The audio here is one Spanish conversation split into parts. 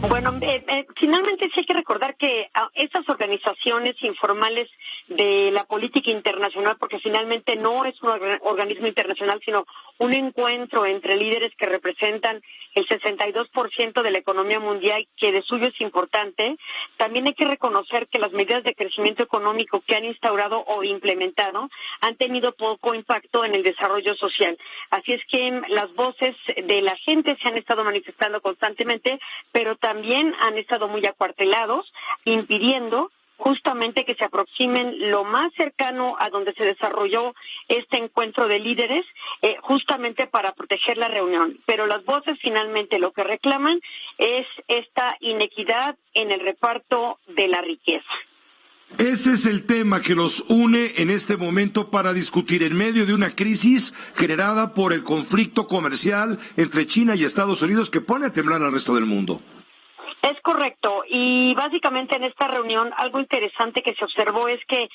Bueno, finalmente sí hay que recordar que estas organizaciones informales de la política internacional, porque finalmente no es un organismo internacional, sino un encuentro entre líderes que representan el 62% de la economía mundial, que de suyo es importante. También hay que reconocer que las medidas de crecimiento económico que han instaurado o implementado han tenido poco impacto en el desarrollo social. Así es que las voces de la gente se han estado manifestando constantemente, pero también han estado muy acuartelados, impidiendo justamente que se aproximen lo más cercano a donde se desarrolló este encuentro de líderes, justamente para proteger la reunión. Pero las voces finalmente lo que reclaman es esta inequidad en el reparto de la riqueza. Ese es el tema que los une en este momento para discutir en medio de una crisis generada por el conflicto comercial entre China y Estados Unidos que pone a temblar al resto del mundo. Es correcto, y básicamente en esta reunión algo interesante que se observó es que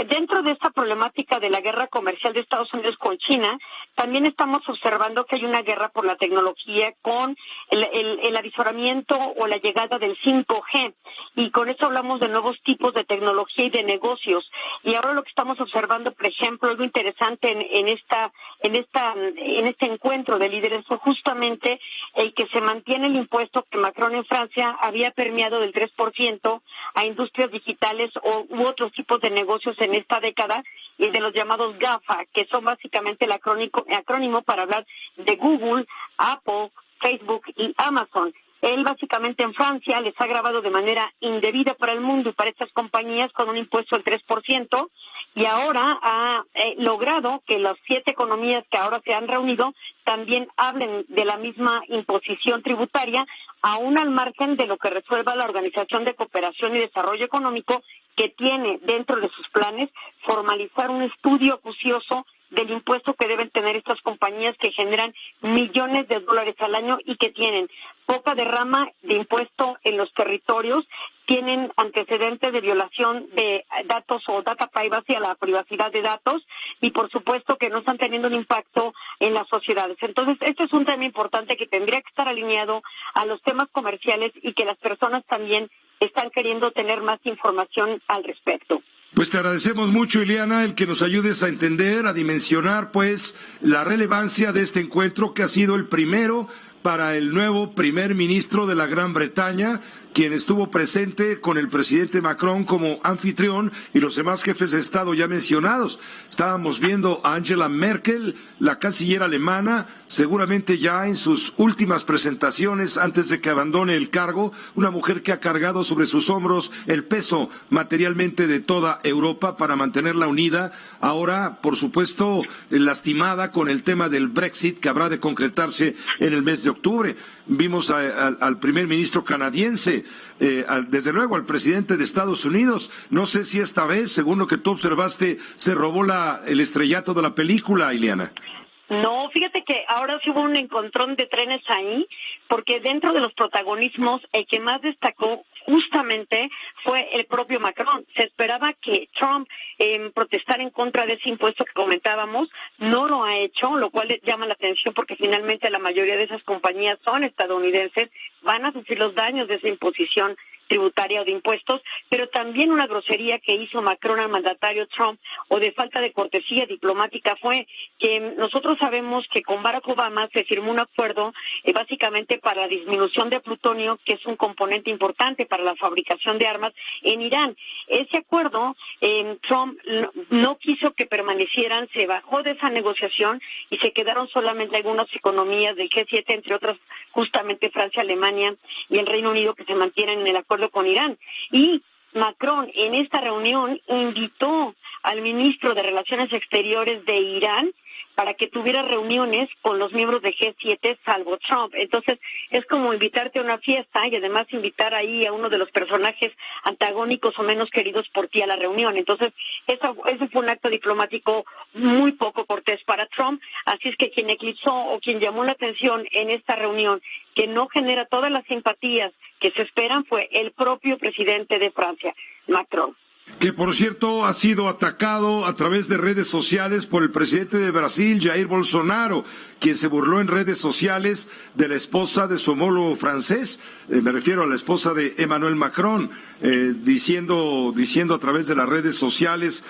dentro de esta problemática de la guerra comercial de Estados Unidos con China, también estamos observando que hay una guerra por la tecnología con el avisoramiento o la llegada del 5G, y con eso hablamos de nuevos tipos de tecnología y de negocios. Y ahora lo que estamos observando, por ejemplo, algo interesante en este encuentro de líderes fue justamente el que se mantiene el impuesto que Macron en Francia había permeado del 3% a industrias digitales u otros tipos de negocios en esta década, y de los llamados GAFA, que son básicamente el acrónimo para hablar de Google, Apple, Facebook y Amazon. Él básicamente en Francia les ha grabado de manera indebida para el mundo y para estas compañías con un impuesto del 3%, y ahora ha logrado que las 7 economías que ahora se han reunido también hablen de la misma imposición tributaria, aún al margen de lo que resuelva la Organización de Cooperación y Desarrollo Económico, que tiene dentro de sus planes formalizar un estudio acucioso del impuesto que deben tener estas compañías que generan millones de dólares al año y que tienen poca derrama de impuesto en los territorios, tienen antecedentes de violación de datos o data privacy, a la privacidad de datos, y por supuesto que no están teniendo un impacto en las sociedades. Entonces, este es un tema importante que tendría que estar alineado a los temas comerciales y que las personas también están queriendo tener más información al respecto. Pues te agradecemos mucho, Ileana, el que nos ayudes a entender, a dimensionar, pues, la relevancia de este encuentro que ha sido el primero para el nuevo primer ministro de la Gran Bretaña, quien estuvo presente con el presidente Macron como anfitrión y los demás jefes de Estado ya mencionados. Estábamos viendo a Angela Merkel, la canciller alemana, seguramente ya en sus últimas presentaciones antes de que abandone el cargo, una mujer que ha cargado sobre sus hombros el peso materialmente de toda Europa para mantenerla unida, ahora, por supuesto, lastimada con el tema del Brexit que habrá de concretarse en el mes de octubre. Vimos al primer ministro canadiense, desde luego al presidente de Estados Unidos. No sé si esta vez, según lo que tú observaste, se robó el estrellato de la película, Ileana. No, fíjate que ahora sí hubo un encontrón de trenes ahí, porque dentro de los protagonismos, el que más destacó justamente fue el propio Macron. Se esperaba que Trump protestara en contra de ese impuesto que comentábamos, no lo ha hecho, lo cual llama la atención porque finalmente la mayoría de esas compañías son estadounidenses, van a sufrir los daños de esa imposición tributaria o de impuestos, pero también una grosería que hizo Macron al mandatario Trump, o de falta de cortesía diplomática, fue que nosotros sabemos que con Barack Obama se firmó un acuerdo básicamente para la disminución de plutonio, que es un componente importante para la fabricación de armas en Irán. Ese acuerdo Trump no quiso que permanecieran, se bajó de esa negociación y se quedaron solamente algunas economías del G7, entre otras justamente Francia, Alemania y el Reino Unido, que se mantienen en el acuerdo con Irán. Y Macron en esta reunión invitó al ministro de Relaciones Exteriores de Irán para que tuviera reuniones con los miembros de G7, salvo Trump. Entonces, es como invitarte a una fiesta y además invitar ahí a uno de los personajes antagónicos o menos queridos por ti a la reunión. Entonces, ese fue un acto diplomático muy poco cortés para Trump. Así es que quien eclipsó o quien llamó la atención en esta reunión, que no genera todas las simpatías que se esperan, fue el propio presidente de Francia, Macron. Que por cierto ha sido atacado a través de redes sociales por el presidente de Brasil, Jair Bolsonaro, quien se burló en redes sociales de la esposa de su homólogo francés, me refiero a la esposa de Emmanuel Macron, diciendo a través de las redes sociales,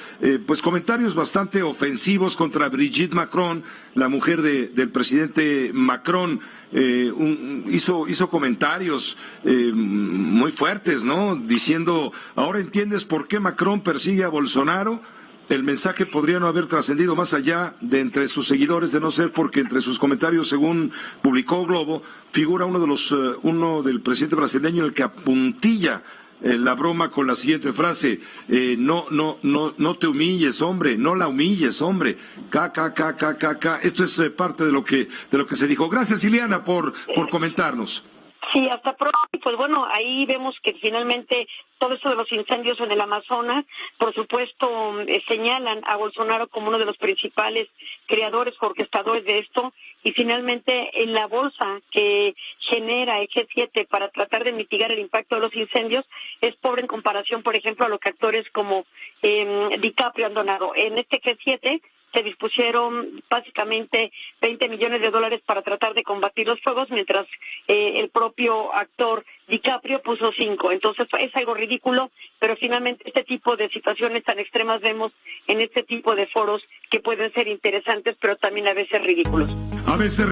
pues comentarios bastante ofensivos contra Brigitte Macron, la mujer del presidente Macron. Hizo comentarios muy fuertes, ¿no? Diciendo, ahora entiendes por qué Macron persigue a Bolsonaro. El mensaje podría no haber trascendido más allá de entre sus seguidores, de no ser porque entre sus comentarios, según publicó Globo, figura uno del presidente brasileño, el que apuntilla la broma con la siguiente frase: no te humilles, hombre, no la humilles, hombre, k. Esto es parte de lo que se dijo. Gracias, Ileana, por comentarnos. Sí, hasta pronto. Pues bueno, ahí vemos que finalmente todo eso de los incendios en el Amazonas, por supuesto, señalan a Bolsonaro como uno de los principales creadores, orquestadores de esto, y finalmente en la bolsa que genera el G7 para tratar de mitigar el impacto de los incendios es pobre en comparación, por ejemplo, a lo que actores como DiCaprio han donado. En este G7 se dispusieron básicamente $20 millones para tratar de combatir los fuegos, mientras el propio actor DiCaprio puso 5. Entonces es algo ridículo, pero finalmente este tipo de situaciones tan extremas vemos en este tipo de foros que pueden ser interesantes, pero también a veces ridículos. A veces